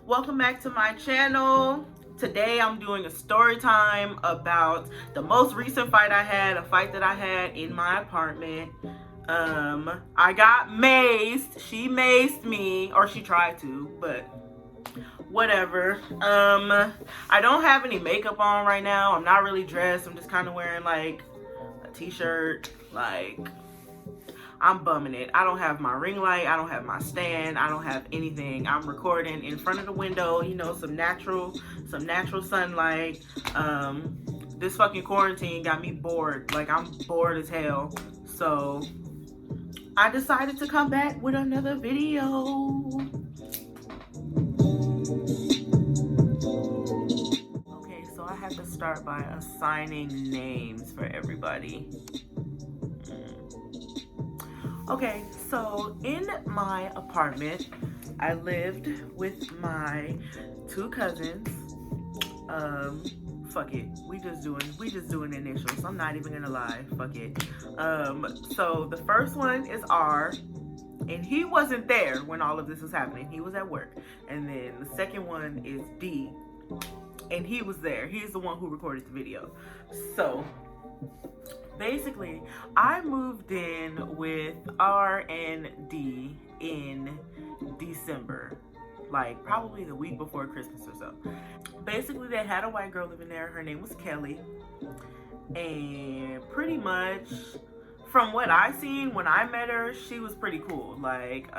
Welcome back to my channel. Today I'm doing a story time about the most recent fight I had, a fight that I had in my apartment. I got maced. She maced me, or she tried to, but whatever. I don't have any makeup on right now. I'm not really dressed. I'm just kind of wearing like a t-shirt, like I'm bumming it. I don't have my ring light. I don't have my stand. I don't have anything. I'm recording in front of the window, you know, some natural sunlight. This fucking quarantine got me bored. Like, I'm bored as hell. So I decided to come back with another video. Okay, so I have to start by assigning names for everybody. Okay, so in my apartment, I lived with my two cousins. Fuck it. We just doing initials. I'm not even gonna lie. Fuck it. So the first one is R, and he wasn't there when all of this was happening. He was at work. And then the second one is D, and he was there. He's the one who recorded the video. So basically, I moved in with R and D in December, like probably the week before Christmas or so. Basically, they had a white girl living there. Her name was Kelly. And pretty much from what I seen when I met her, she was pretty cool. Like,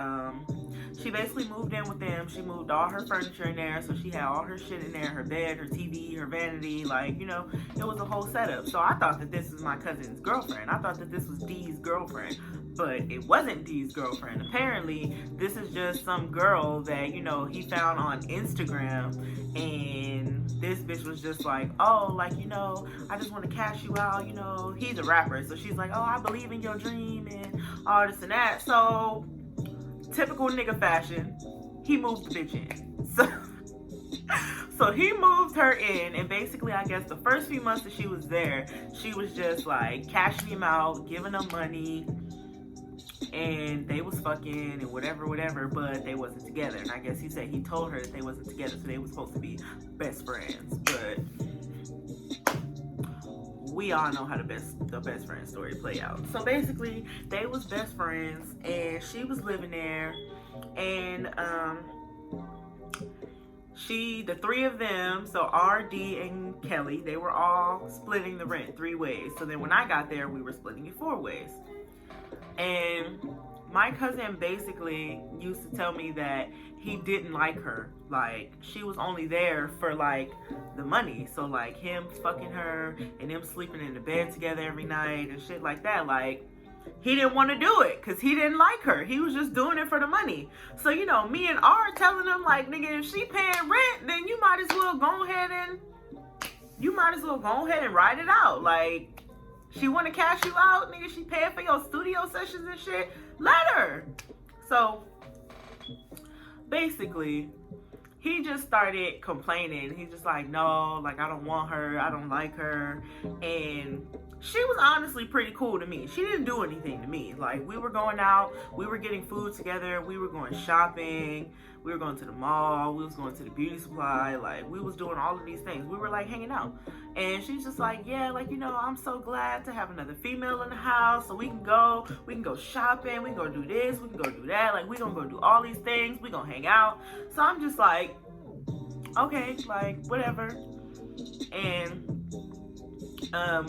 she basically moved in with them. She moved all her furniture in there, so she had all her shit in there, her bed, her TV, her vanity, like, you know, it was a whole setup. So I thought that this was my cousin's girlfriend. I thought that this was Dee's girlfriend, but it wasn't Dee's girlfriend. Apparently, this is just some girl that, you know, he found on Instagram, and this bitch was just like, oh, like, you know, I just want to cash you out, you know, he's a rapper. So she's like, oh, I believe in your dream and all this and that. So typical nigga fashion, he moved the bitch in. So he moved her in, and basically, I guess the first few months that she was there, she was just like cashing him out, giving him money, and they was fucking and whatever, but they wasn't together. And I guess he said he told her that they wasn't together, so they was supposed to be best friends. But we all know how the best friend story play out. So basically, they was best friends, and she was living there, and the three of them, so R, D, and Kelly, they were all splitting the rent 3 ways. So then when I got there, we were splitting it 4 ways. And my cousin basically used to tell me that he didn't like her. Like, she was only there for like the money. So like him fucking her and them sleeping in the bed together every night and shit like that. Like, he didn't want to do it because he didn't like her. He was just doing it for the money. So, you know, me and R telling him like, nigga, if she paying rent, then you might as well go ahead and ride it out. Like, she want to cash you out, nigga, she paying for your studio sessions and shit, let her. So basically, he just started complaining. He's just like, no, like, I don't want her, I don't like her. And she was honestly pretty cool to me. She didn't do anything to me. Like, we were going out, we were getting food together, we were going shopping, we were going to the mall, we was going to the beauty supply, like, we was doing all of these things. We were like hanging out. And she's just like, yeah, like, you know, I'm so glad to have another female in the house, so we can go shopping, we can go do this, we can go do that, like, we gonna go do all these things, we gonna hang out. So I'm just like, okay, like, whatever. And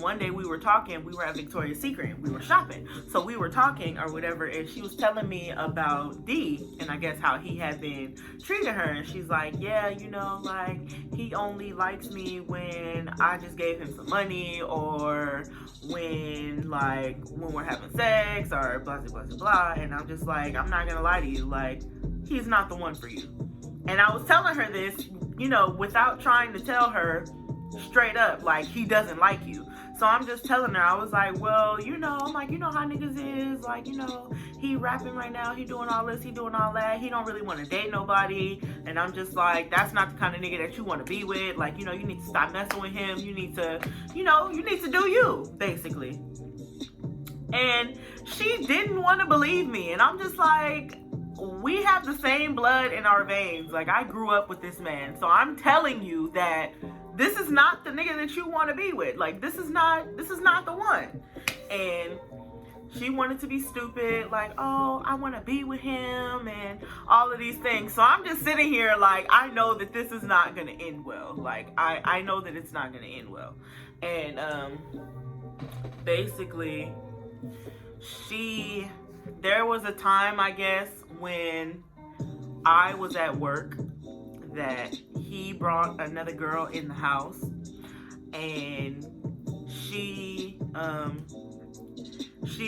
one day we were talking, we were at Victoria's Secret, we were shopping, so we were talking or whatever, and she was telling me about D, and I guess how he had been treating her. And she's like, yeah, you know, like, he only likes me when I just gave him some money, or when we're having sex, or blah blah blah blah. And I'm just like, I'm not gonna lie to you, like, he's not the one for you. And I was telling her this, you know, without trying to tell her straight up, like, he doesn't like you. So I'm just telling her, I was like, well, you know, I'm like, you know how niggas is, like, you know, he rapping right now, he doing all this, he doing all that, he don't really want to date nobody. And I'm just like, that's not the kind of nigga that you want to be with. Like, you know, you need to stop messing with him. You need to, you know, you need to do you, basically. And she didn't want to believe me. And I'm just like, we have the same blood in our veins. Like, I grew up with this man. So I'm telling you that this is not the nigga that you want to be with. Like, this is not the one. And she wanted to be stupid, like, oh, I want to be with him and all of these things. So I'm just sitting here like, I know that this is not going to end well. Like, I know that it's not going to end well. And basically, there was a time, I guess, when I was at work that he brought another girl in the house, and she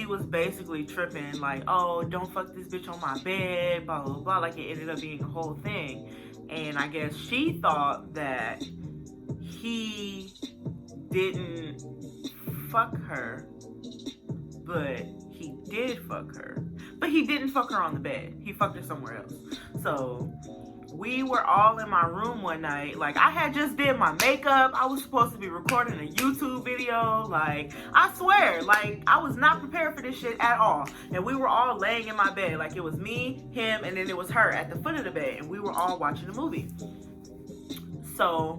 was basically tripping, like, oh, don't fuck this bitch on my bed, blah, blah, blah. Like, it ended up being a whole thing. And I guess she thought that he didn't fuck her, but he did fuck her. But he didn't fuck her on the bed. He fucked her somewhere else. So we were all in my room one night. Like, I had just did my makeup. I was supposed to be recording a YouTube video. Like, I swear, like, I was not prepared for this shit at all. And we were all laying in my bed. Like, it was me, him, and then it was her at the foot of the bed. And we were all watching a movie. So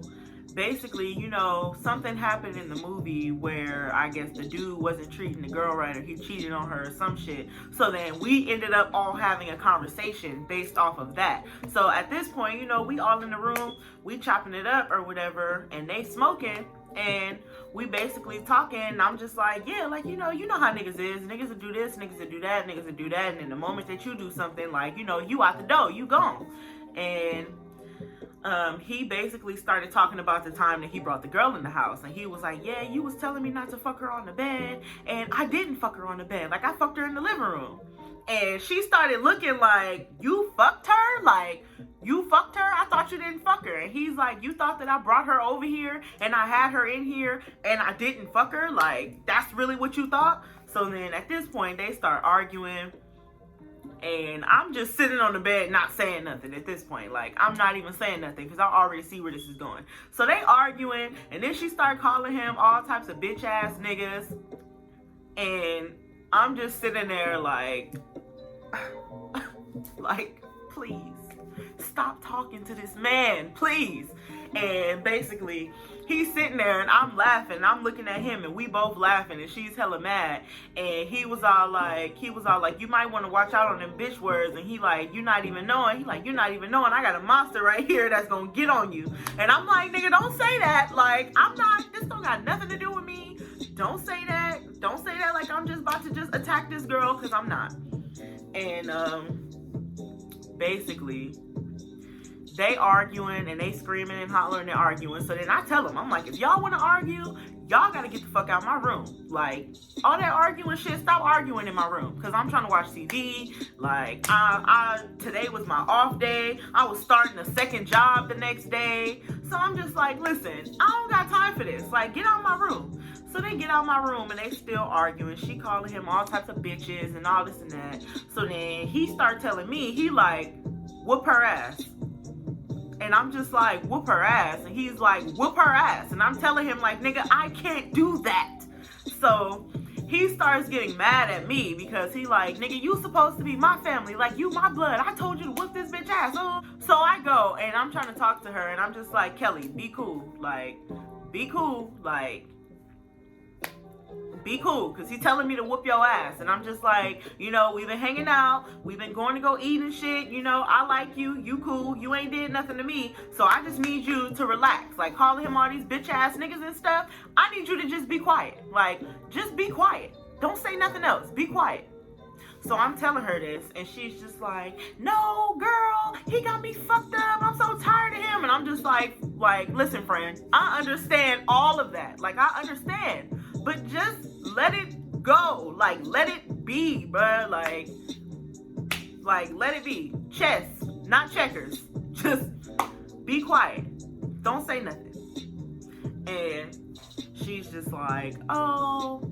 basically, you know, something happened in the movie where I guess the dude wasn't treating the girl right, or he cheated on her or some shit. So then we ended up all having a conversation based off of that. So at this point, you know, we all in the room, we chopping it up or whatever, and they smoking, and we basically talking, and I'm just like, yeah, like, you know how niggas is. Niggas will do this, niggas will do that, niggas will do that, and then the moment that you do something, like, you know, you out the door, you gone. And he basically started talking about the time that he brought the girl in the house, and he was like, yeah, you was telling me not to fuck her on the bed, and I didn't fuck her on the bed. Like, I fucked her in the living room. And she started looking like, you fucked her? Like, you fucked her? I thought you didn't fuck her. And he's like, you thought that I brought her over here and I had her in here and I didn't fuck her? Like, that's really what you thought? So then at this point, they start arguing. And I'm just sitting on the bed not saying nothing at this point. Like, I'm not even saying nothing because I already see where this is going. So they arguing, and then she started calling him all types of bitch ass niggas. And I'm just sitting there like, like, please stop talking to this man, please. And basically, he's sitting there and I'm laughing and I'm looking at him and we both laughing and she's hella mad. And he was all like, you might want to watch out on them bitch words. And he like, you not even knowing. He like, you not even knowing. I got a monster right here that's gonna get on you. And I'm like, nigga, don't say that. Like, I'm not, this don't got nothing to do with me. Don't say that. Don't say that like I'm just about to just attack this girl, because I'm not. And basically, they arguing and they screaming and hollering and arguing. So then I tell them, I'm like, if y'all want to argue, y'all got to get the fuck out of my room. Like, all that arguing shit, stop arguing in my room, because I'm trying to watch TV. Like, today was my off day. I was starting a second job the next day. So I'm just like, listen, I don't got time for this. Like, get out of my room. So they get out of my room and they still arguing. She calling him all types of bitches and all this and that. So then he start telling me, he like, whoop her ass. And I'm just like, whoop her ass. And he's like, whoop her ass. And I'm telling him like, nigga, I can't do that. So he starts getting mad at me because he like, nigga, you supposed to be my family. Like, you my blood. I told you to whoop this bitch ass. So I go and I'm trying to talk to her and I'm just like, Kelly, be cool. Like, be cool. Like, be cool, because he's telling me to whoop your ass. And I'm just like, you know, we've been hanging out, we've been going to go eat and shit, you know, I like you, you cool, you ain't did nothing to me, so I just need you to relax. Like, calling him all these bitch ass niggas and stuff, I need you to just be quiet. Like, just be quiet. Don't say nothing else. Be quiet. So I'm telling her this, and she's just like, no, girl, he got me fucked up. I'm so tired of him. And I'm just like, listen, friend, I understand all of that. Like, I understand. But just let it go. Like, let it be, bruh. Like, let it be. Chess, not checkers. Just be quiet. Don't say nothing. And she's just like, oh.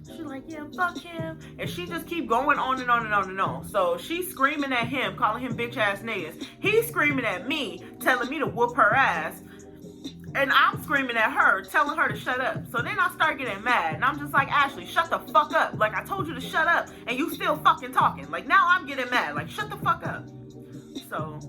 She's like, yeah, fuck him. And she just keep going on and on and on and on. So she's screaming at him, calling him bitch ass niggas. He's screaming at me, telling me to whoop her ass. And I'm screaming at her, telling her to shut up. So then I start getting mad, and I'm just like, Ashley, shut the fuck up. Like, I told you to shut up, and you still fucking talking. Like, now I'm getting mad. Like, shut the fuck up. So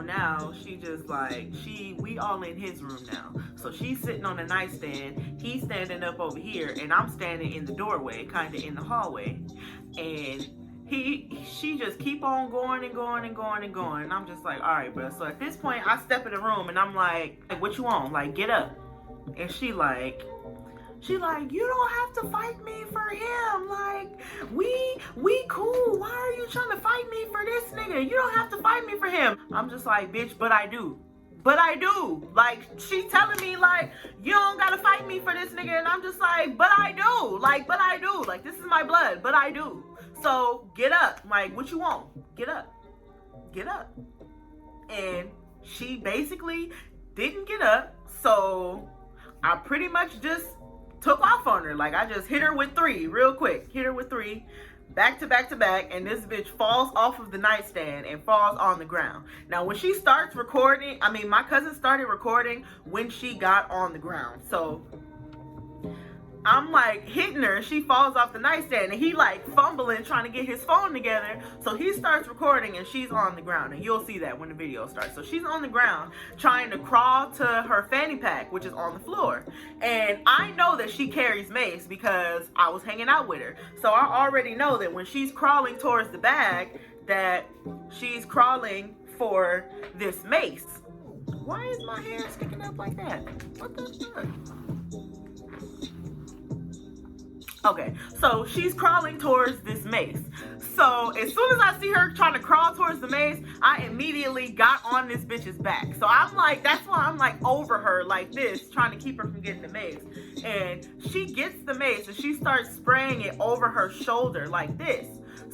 now she just like, we all in his room now. So she's sitting on the nightstand, he's standing up over here, and I'm standing in the doorway, kind of in the hallway. And she just keep on going and going and going and going. And I'm just like, all right, bro. So at this point, I step in the room and I'm like, what you want? Like, get up. And she like, you don't have to fight me for him. Like, we cool. Why are you trying to fight me for this nigga? You don't have to fight me for him. I'm just like, bitch, but I do. But I do. Like, she telling me, like, you don't gotta fight me for this nigga. And I'm just like, but I do. Like, but I do. Like, this is my blood, but I do. So, get up. Like, what you want? Get up. Get up. And she basically didn't get up. So, I pretty much just took off on her. Like, I just hit her with 3 real quick. Hit her with 3. Back to back to back, and this bitch falls off of the nightstand and falls on the ground. Now, when she starts recording, my cousin started recording when she got on the ground. So, I'm like hitting her, she falls off the nightstand, and he like fumbling, trying to get his phone together. So he starts recording, and she's on the ground, and you'll see that when the video starts. So she's on the ground, trying to crawl to her fanny pack, which is on the floor. And I know that she carries mace because I was hanging out with her. So I already know that when she's crawling towards the bag, that she's crawling for this mace. Why is my hair sticking up like that? What the fuck? Okay, so she's crawling towards this mace. So as soon as I see her trying to crawl towards the mace, I immediately got on this bitch's back. So I'm like, that's why I'm like over her like this, trying to keep her from getting the mace. And she gets the mace and she starts spraying it over her shoulder like this.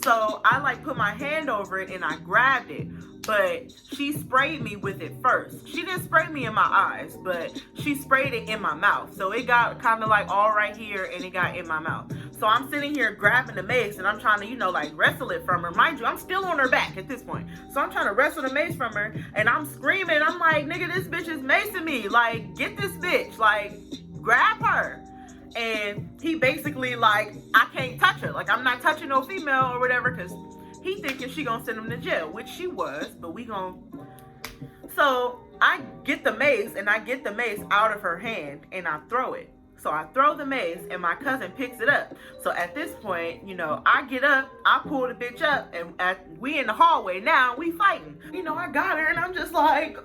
So I like put my hand over it and I grabbed it. But she sprayed me with it first. She didn't spray me in my eyes, but she sprayed it in my mouth. So it got kind of like all right here and it got in my mouth. So I'm sitting here grabbing the mace and I'm trying to, like wrestle it from her. Mind you, I'm still on her back at this point. So I'm trying to wrestle the mace from her and I'm screaming. I'm like, nigga, this bitch is macing me. Like, get this bitch. Like, grab her. And he basically like, I can't touch her. Like, I'm not touching no female or whatever because he thinking she gonna send him to jail, which she was, but we gon'. So I get the mace and I get the mace out of her hand and I throw it. So I throw the mace and my cousin picks it up. So at this point, I get up, I pull the bitch up, and we in the hallway now, we fighting. I got her and I'm just like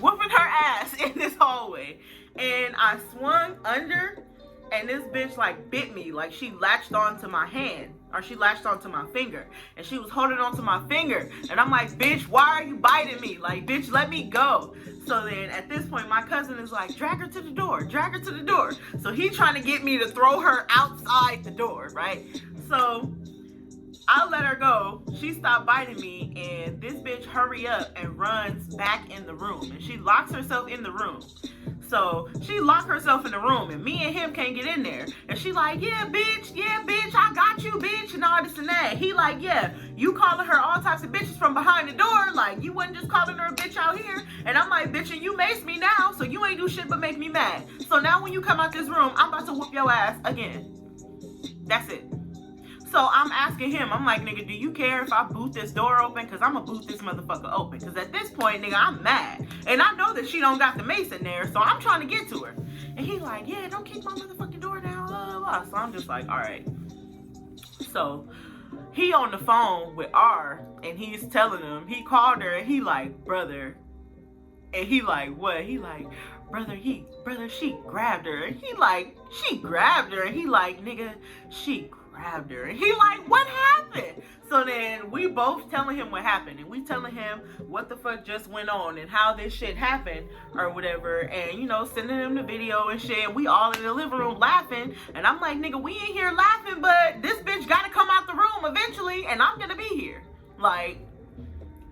whooping her ass in this hallway. And I swung under and this bitch like bit me, like she latched onto my hand. Or she latched onto my finger. And she was holding onto my finger. And I'm like, bitch, why are you biting me? Like, bitch, let me go. So then at this point, my cousin is like, drag her to the door. Drag her to the door. So he trying to get me to throw her outside the door, right? So I let her go. She stopped biting me. And this bitch hurry up and runs back in the room. And she locks herself in the room. So she locked herself in the room and me and him can't get in there. And she like, yeah, bitch, I got you, bitch, and all this and that. He like, yeah, you calling her all types of bitches from behind the door. Like, you wasn't just calling her a bitch out here. And I'm like, bitch, and you maced me now, so you ain't do shit but make me mad. So now when you come out this room, I'm about to whoop your ass again. That's it. So I'm asking him, I'm like, nigga, do you care if I boot this door open? Because I'm going to boot this motherfucker open. Because at this point, nigga, I'm mad. And I know that she don't got the mace in there, so I'm trying to get to her. And he like, yeah, don't kick my motherfucking door down. Blah, blah, blah. So I'm just like, all right. So he on the phone with R, and he's telling him, he called her, and he like, brother. And he like, what? He like, brother, she grabbed her. And he like, she grabbed her. And he like, nigga, she grabbed her. And he like, what happened? So then we both telling him what happened, and we telling him what the fuck just went on and how this shit happened or whatever, and sending him the video and shit. We all in the living room laughing, and I'm like, nigga, we ain't here laughing, but this bitch gotta come out the room eventually, and I'm gonna be here. Like,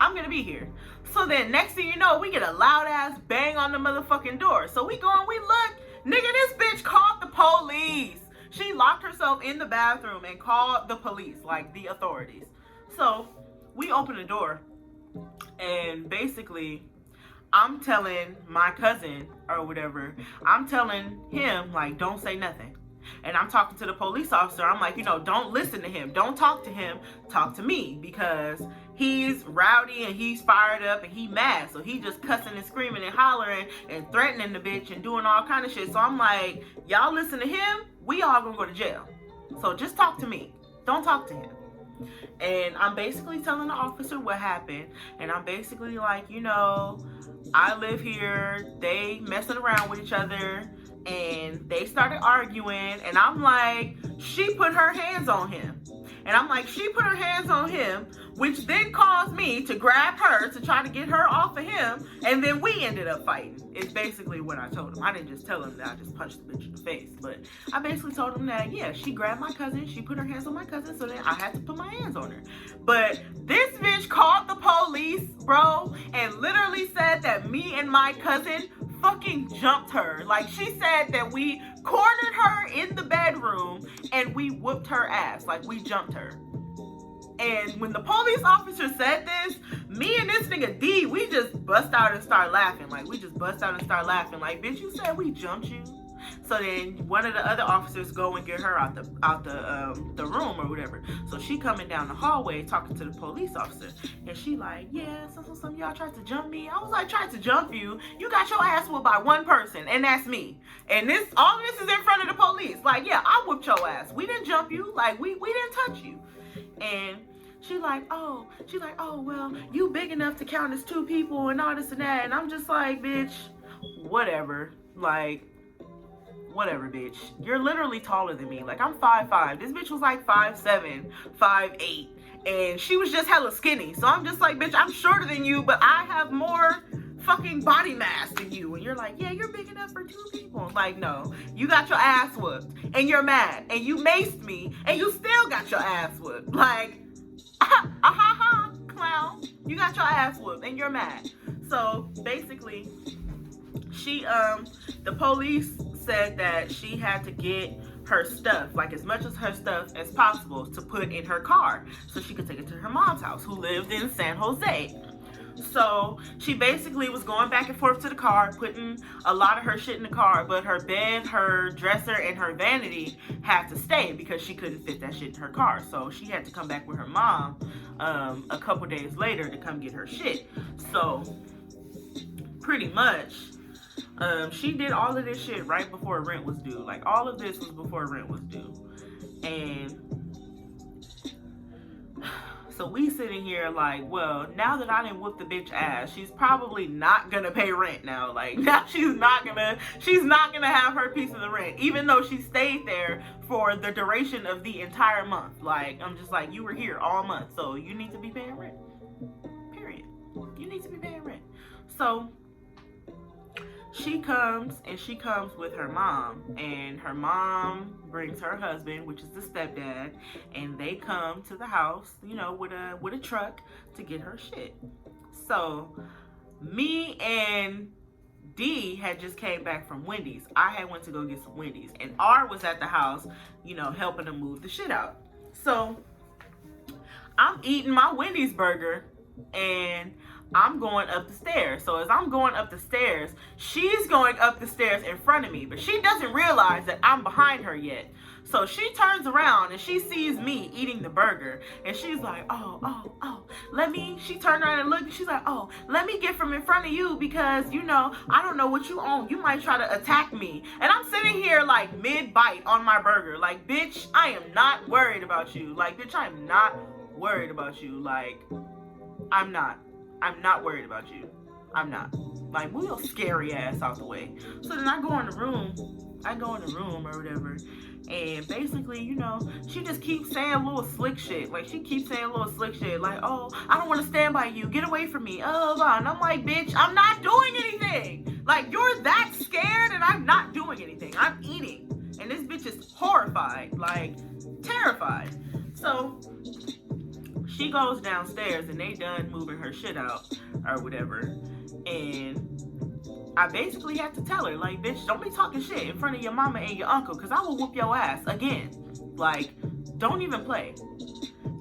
I'm gonna be here. So then next thing you know, we get a loud ass bang on the motherfucking door. So we go and we look, nigga, this bitch called the police. She locked herself in the bathroom and called the police, like the authorities. So we open the door, and basically I'm telling my cousin or whatever, I'm telling him, like, don't say nothing. And I'm talking to the police officer. I'm like, don't listen to him. Don't talk to him. Talk to me, because he's rowdy and he's fired up and he mad. So he just cussing and screaming and hollering and threatening the bitch and doing all kind of shit. So I'm like, y'all listen to him, we all gonna go to jail. So just talk to me. Don't talk to him. And I'm basically telling the officer what happened. And I'm basically like, I live here. They messing around with each other. And they started arguing. And I'm like, she put her hands on him. And I'm like, she put her hands on him, which then caused me to grab her to try to get her off of him. And then we ended up fighting. It's basically what I told him. I didn't just tell him that I just punched the bitch in the face. But I basically told him that, yeah, she grabbed my cousin. She put her hands on my cousin. So then I had to put my hands on her. But this bitch called the police, bro, and literally said that me and my cousin fucking jumped her. Like, she said that we cornered her in the bedroom and we whooped her ass. Like, we jumped her. And when the police officer said this, me and this nigga D, we just bust out and start laughing. Like, bitch, you said we jumped you? So then one of the other officers go and get her out the room or whatever. So she coming down the hallway talking to the police officer, and she like, yeah, some y'all tried to jump me. I was like, tried to jump you? You got your ass whooped by one person, and that's me. And all this is in front of the police. Like, yeah, I whooped your ass. We didn't jump you. Like, we didn't touch you. And she's like, oh, well, you big enough to count as two people and all this and that. And I'm just like, bitch, whatever. Like, whatever, bitch. You're literally taller than me. Like, I'm 5'5". This bitch was like 5'7", 5'8", and she was just hella skinny. So I'm just like, bitch, I'm shorter than you, but I have more fucking body mass than you. And you're like, yeah, you're big enough for two people. Like, no, you got your ass whooped, and you're mad, and you maced me, and you still got your ass whooped. Like, clown, you got your ass whooped, and you're mad. So basically, the police said that she had to get her stuff, like as much of her stuff as possible, to put in her car so she could take it to her mom's house, who lived in San Jose. So she basically was going back and forth to the car, putting a lot of her shit in the car, but her bed, her dresser, and her vanity had to stay because she couldn't fit that shit in her car. So she had to come back with her mom a couple days later to come get her shit. So pretty much, she did all of this shit right before rent was due. Like, all of this was before rent was due. And so we sitting here like, well, now that I didn't whoop the bitch ass, she's probably not gonna pay rent now. Like, now she's not gonna have her piece of the rent, even though she stayed there for the duration of the entire month. Like, I'm just like, you were here all month, so you need to be paying rent. Period. You need to be paying rent. So she comes with her mom, and her mom brings her husband, which is the stepdad, and they come to the house, with a truck to get her shit. So me and D had just came back from Wendy's. I had went to go get some Wendy's, and R was at the house, helping to move the shit out. So I'm eating my Wendy's burger, and I'm going up the stairs. So as I'm going up the stairs, she's going up the stairs in front of me, but she doesn't realize that I'm behind her yet. So she turns around and she sees me eating the burger, and she's like, she turned around and looked, and she's like, let me get from in front of you, because, I don't know what you own. You might try to attack me. And I'm sitting here like mid-bite on my burger. Like, bitch, I am not worried about you. Like, bitch, I am not worried about you. Like, I'm not worried about you. I'm not. Like, move your scary ass out the way. So then I go in the room or whatever, and basically, she just keeps saying little slick shit. Like, oh, I don't want to stand by you. Get away from me. And I'm like, bitch, I'm not doing anything. Like, you're that scared, and I'm not doing anything. I'm eating. And this bitch is horrified, like, terrified. So she goes downstairs, and they done moving her shit out or whatever. And I basically had to tell her, like, bitch, don't be talking shit in front of your mama and your uncle, because I will whoop your ass again. Like, don't even play.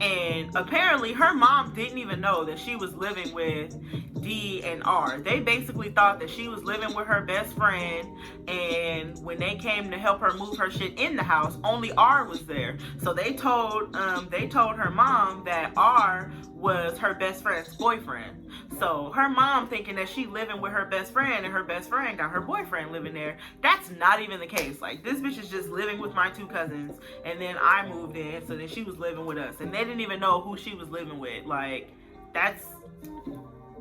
And apparently her mom didn't even know that she was living with D and R. They basically thought that she was living with her best friend, and when they came to help her move her shit in the house, only R was there. So they told her mom that R was her best friend's boyfriend. So her mom thinking that she living with her best friend and her best friend got her boyfriend living there. That's not even the case. Like, this bitch is just living with my 2 cousins, and then I moved in, so then she was living with us, and they didn't even know who she was living with. Like, that's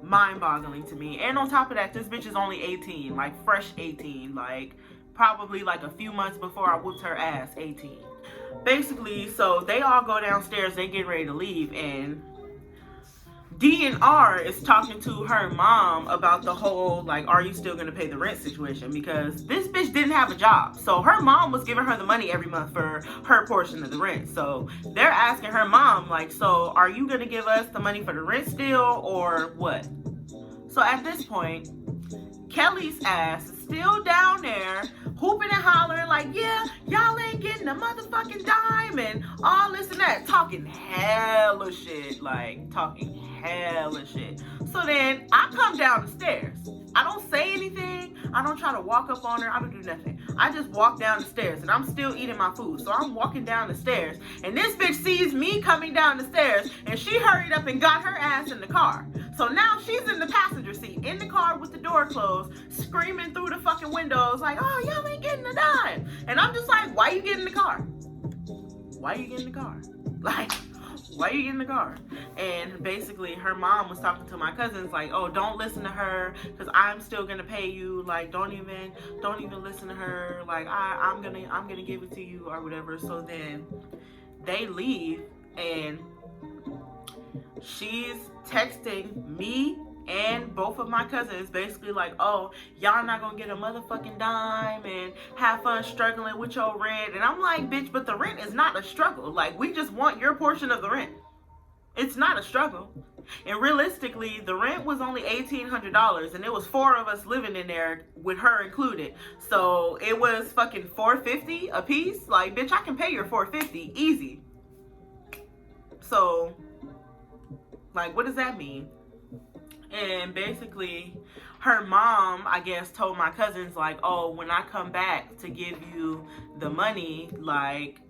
mind-boggling to me. And on top of that, this bitch is only 18, like fresh 18, like probably like a few months before I whooped her ass, 18. Basically, so they all go downstairs, they get ready to leave, and D and R is talking to her mom about the whole, like, are you still gonna pay the rent situation? Because this bitch didn't have a job. So her mom was giving her the money every month for her portion of the rent. So they're asking her mom, like, so are you gonna give us the money for the rent still, or what? So at this point, Kelly's ass is still down there hooping and hollering like, yeah, y'all ain't getting a motherfucking dime and all this and that, talking hella shit, like talking hella shit. So then I come down the stairs. I don't say anything. I don't try to walk up on her. I don't do nothing. I just walk down the stairs, and I'm still eating my food. So I'm walking down the stairs, and this bitch sees me coming down the stairs, and she hurried up and got her ass in the car. So now she's in the passenger seat, in the car with the door closed, screaming through the fucking windows like, oh, y'all ain't getting a dime. And I'm just like, why you get in the car? Why you get in the car? Like, why you get in the car? And basically her mom was talking to my cousins like, oh, don't listen to her, because I'm still gonna pay you. Like, don't even listen to her. Like, I'm gonna give it to you or whatever. So then they leave, and she's texting me and both of my cousins basically like, oh, y'all not gonna get a motherfucking dime and have fun struggling with your rent. And I'm like, bitch, but the rent is not a struggle. Like, we just want your portion of the rent. It's not a struggle. And realistically, the rent was only $1,800, and it was 4 of us living in there with her included. So it was fucking $450 a piece. Like, bitch, I can pay your $450 easy. So, like, what does that mean? And basically her mom, I guess, told my cousins like, oh, when I come back to give you the money, like,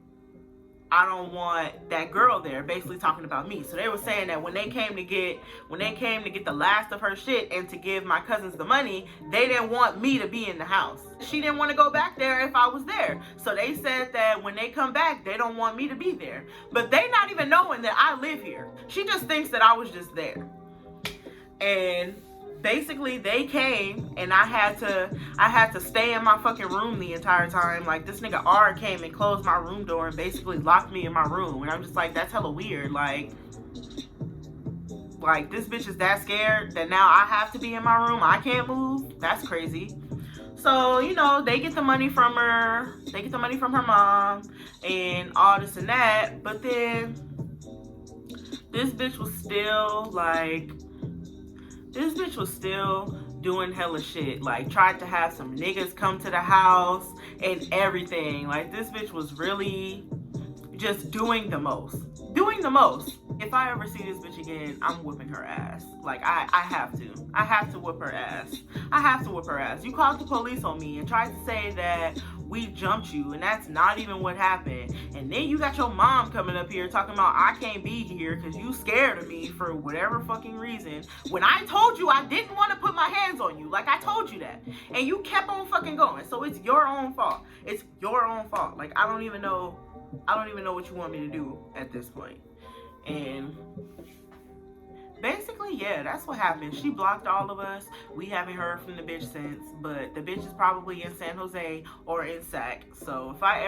I don't want that girl there, basically talking about me. So they were saying that when they came to get the last of her shit and to give my cousins the money, they didn't want me to be in the house. She didn't want to go back there if I was there. So they said that when they come back, they don't want me to be there. But they not even knowing that I live here. She just thinks that I was just there. And basically they came, and I had to stay in my fucking room the entire time. Like, this nigga R came and closed my room door and basically locked me in my room. And I'm just like, that's hella weird. Like this bitch is that scared that now I have to be in my room. I can't move. That's crazy. So, you know, they get the money from her. They get the money from her mom and all this and that. But then this bitch was still like, doing hella shit. Like, tried to have some niggas come to the house and everything. Like, this bitch was really just doing the most. If I ever see this bitch again, I'm whipping her ass. Like, I have to whip her ass. You called the police on me and tried to say that we jumped you, and that's not even what happened. And then you got your mom coming up here talking about I can't be here because you scared of me for whatever fucking reason, when I told you I didn't want to put my hands on you. Like, I told you that, and you kept on fucking going. So it's your own fault. Like, I don't even know what you want me to do at this point. And basically, yeah, that's what happened. She blocked all of us. We haven't heard from the bitch since, but the bitch is probably in San Jose or in Sac. So if I'm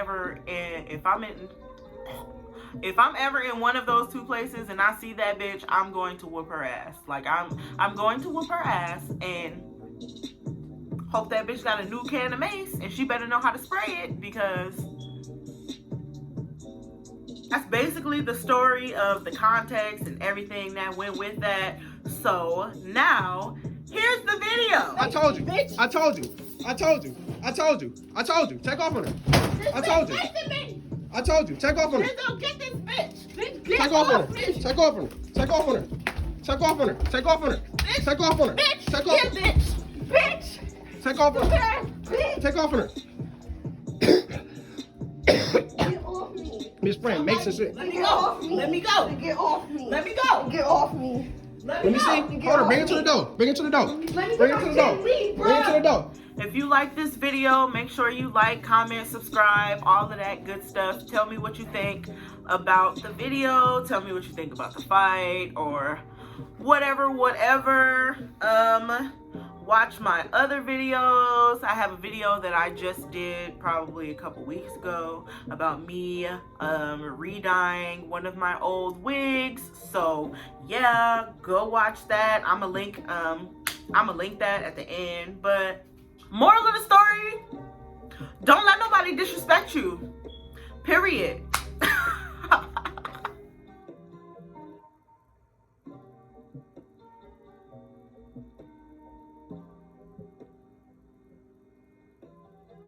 ever in one of those 2 places and I see that bitch, I'm going to whoop her ass. Like, I'm going to whoop her ass and hope that bitch got a new can of mace, and she better know how to spray it, because that's basically the story of the context and everything that went with that. So now, here's the video. I told you. I told you. Take off on her. I told you. I told you. Take off on her. Rizzo, get this bitch. Bitch, get Take off on her. me. Take off on her. Take off on her. Take off on her. Take off on her. Bitch, Take off on her. Bitch, Take yeah, off. bitch. Bitch. Take off on her. Bitch. Take off on her. Get off me. Miss Fran, make some shit. Let me go. Let me go. Get off me. Let me go. Get off me. Let me see. Hold her. Bring it to the door. Bring it to the door. Let me Bring it go. to the door. Leave, Bring it to the door. If you like this video, make sure you like, comment, subscribe, all of that good stuff. Tell me what you think about the video. Tell me what you think about the fight or whatever. Watch my other videos. I have a video that I just did probably a couple weeks ago about me re-dyeing one of my old wigs. So yeah, go watch that. I'ma link that at the end. But moral of the story, don't let nobody disrespect you. Period.